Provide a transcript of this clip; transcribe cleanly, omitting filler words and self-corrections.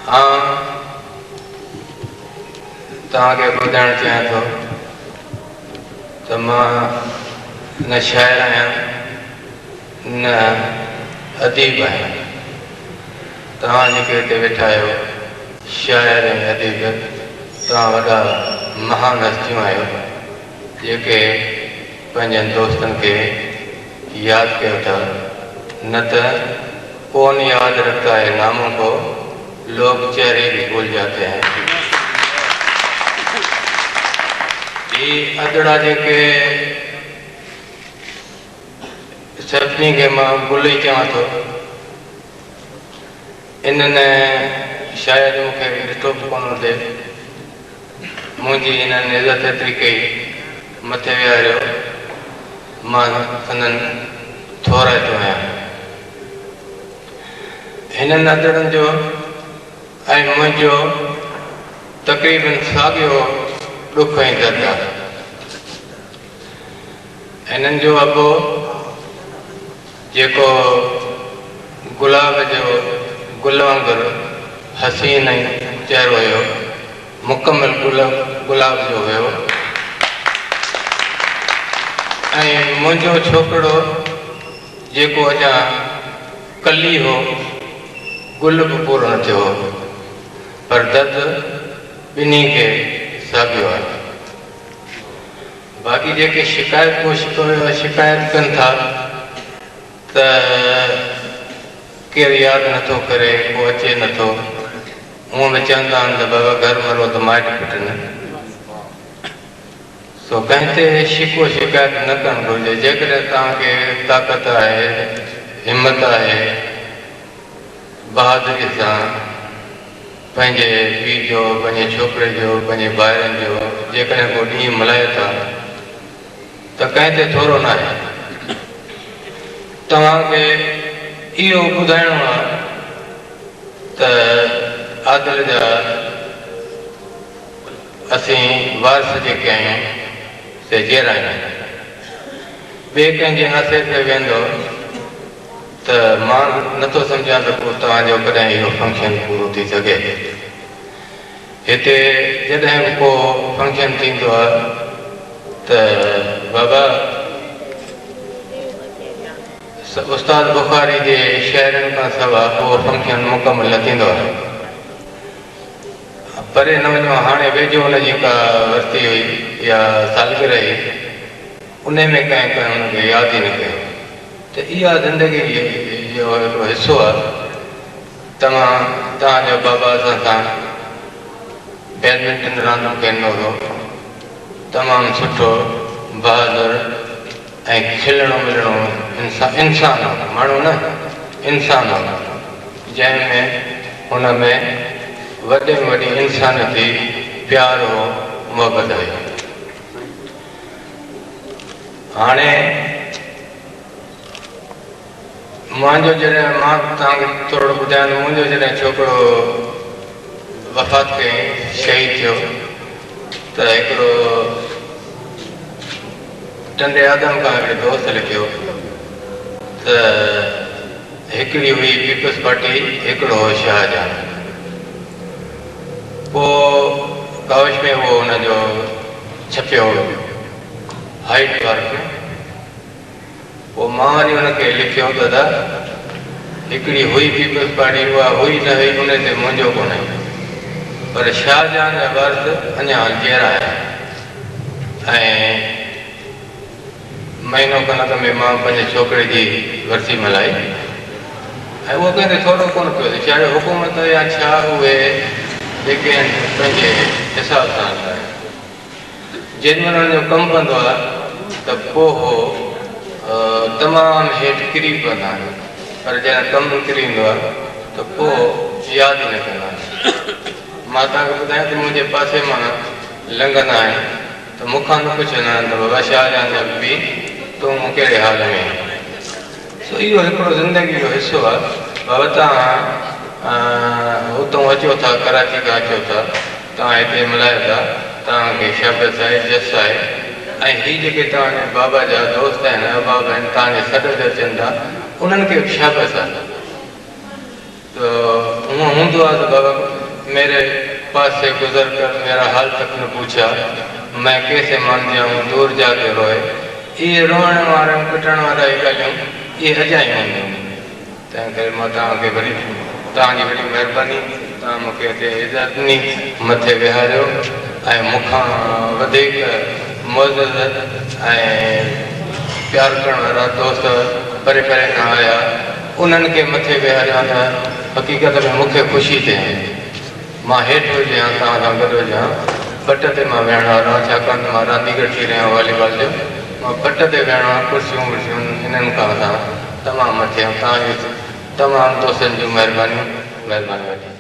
हाँ तव्हांखे ॿुधाइणु चाहियां थो त मां न शाइर आहियां न अदीब आहियां। तव्हां जेके हिते वेठा आहियो शाइर ऐं अदीब, तव्हां वॾा महान हस्तियूं आहियो जेके पंहिंजनि दोस्तनि खे यादि कयो था, न त कौन याद रखता है नामों को, लोग चेहरे भी भूल जाते हैं। ये अदड़ा जेके सभिनी खे मां गुल ई चवां थो, इन्हनि शायदि मूंखे ॾिठो बि कोन हुजे, मुंहिंजी इन्हनि इज़त एतिरी कई मथे विहारियो, मां संदनि थोराइतो आहियां। हिननि अदड़नि जो ऐं मुंहिंजो तक़रीबन साॻियो ॾुख ऐं दर्द आहे। हिननि जो अबो जेको गुलाब जो गुल वांगुरु हसीन ऐं चहिरो हुयो, मुकमल गुलाब जो हुयो, ऐं मुंहिंजो छोकिरो जेको अञा कली हो, गुल बि पूरो न थियो हो, पर दर्द ॿिन्ही खे साॻियो आहे। बाक़ी जेके शिकायत कनि था त केरु यादि नथो करे, को अचे नथो, हूअं बि चवंदा आहिनि त बाबा घर मरो त माइट फिटनि, सो कंहिं ते शिकायत न करणु घुरिजे। जेकॾहिं तव्हांखे ताक़त आहे, हिमत आहे, बहादुरी सां पंहिंजे पीउ जो, पंहिंजे छोकिरे जो, पंहिंजे ॿारनि जो जेकॾहिं को ॾींहुं मल्हायो था त कंहिं ते थोरो न आहे। तव्हांखे इहो ॿुधाइणो आहे त आदिल जा असीं वारस जेके आहियूं से जहिड़ा आहियूं। ॿिए कंहिंजे आसे ते वेंदो त मां नथो सम्झां त पोइ तव्हांजो कॾहिं इहो फंक्शन पूरो थी सघे। हिते जॾहिं बि को फंक्शन थींदो आहे त बाबा उस्ताद बुखारी जे शाइरनि खां सवाइ उहो फंक्शन मुकमल न थींदो आहे। परे न वञो, हाणे वेझो हुनजी का वरिती हुई या सालगिरह हुई, उन में कंहिं हुनखे यादि ई न कयो। त इहा ज़िंदगी जो हिकिड़ो हिसो आहे। तव्हांजो बाबा असां सां बैडमिंटन रांदि खेॾंदो हो, तमामु सुठो बहादुर ऐं खिलणो मिलणो इंसान हो, माण्हू न इंसान हो, जंहिंमें हुन में वॾे में वॾी इंसानियती प्यार हो, मोहबत हुई। हाणे मुंहिंजो जॾहिं मां तव्हांखे थोरो ॿुधायां, मुंहिंजो जॾहिं छोकिरो वफ़ात कयईं, शहीद थियो, त हिकिड़ो टंडे आदम खां हिकिड़े दोस्त लिखियो त हिकिड़ी हुई पीपल्स पार्टी, हिकिड़ो हो शाहजहां। पोइ कावश में उहो हुनजो छपियो हाइट वर्क में। पोइ मां वरी हुनखे लिखियो दादा हिकिड़ी हुई पीपल्स पार्टी, उहा हुई न हुई उन ते मुंहिंजो कोन्हे, पर शाहजहां जा वारस अञा जहिड़ा आहिनि। ऐं महीनो खन अॻ में मां पंहिंजे छोकिरे जी वरसी मल्हाई, ऐं उहो कंहिं ते थोरो कोन पियो, चाहे हुकूमत या छा उहे जेके आहिनि पंहिंजे हिसाब सां हलंदा। जेॾीमहिल हुनजो कमु पवंदो आहे त पोइ तमामु हेठि किरी पवंदा आहिनि, पर जॾहिं कमु किरी ईंदो आहे त पोइ यादि ई न कंदा आहिनि। मां तव्हांखे ॿुधायां त मुंहिंजे पासे मां लंघंदा आहिनि त मूंखां न पुछंदा आहिनि त बाबा शाहजहां जा पीउ तूं कहिड़े हाल में। सो इहो हिकिड़ो ज़िंदगी जो हिसो आहे। बाबा तव्हां हुतां अचो था, कराची खां अचो था, तव्हां हिते मल्हायो था, तव्हांखे शाबस आहे, जस आहे। ऐं हीअ जेके तव्हांजे बाबा जा दोस्त आहिनि, अहबाब आहिनि, तव्हांजे सॾ ते अचनि था, उन्हनि खे शाबस आहे। त हूअं हूंदो आहे त बाबा मेरे पास से गुजर कर मेरा हाल तक न पूछा, मैं कैसे मान जाऊँ दूर जाके रोए। ये रोअण वारा पिटण वारा ॻाल्हियूं ये अजायूं आहिनि। तंहिं करे मां तव्हांखे वरी तव्हांजी वॾी महिरबानी, तव्हां मूंखे हिते इज़त ॾिनी, मथे विहारियो ऐं मूंखां वधीक मुअज़्ज़ज़ ऐं प्यारु करण वारा दोस्त परे परे खां आया, उन्हनि खे मथे विहारिया त हक़ीक़त में मूंखे ख़ुशी थिए। मां हेठि हुजां तव्हां सां गॾु हुजां, पट ते मां वेहण वारो आहियां, छाकाणि त मां रांदीगर थी रहियो आहियां वॉलीबॉल जो। मां पट ते वेहणो आहे, कुर्सियूं वुर्सियूं इन्हनि खां तमामु मथे आहियां। तव्हांजी तमामु दोस्तनि जूं महिरबानी।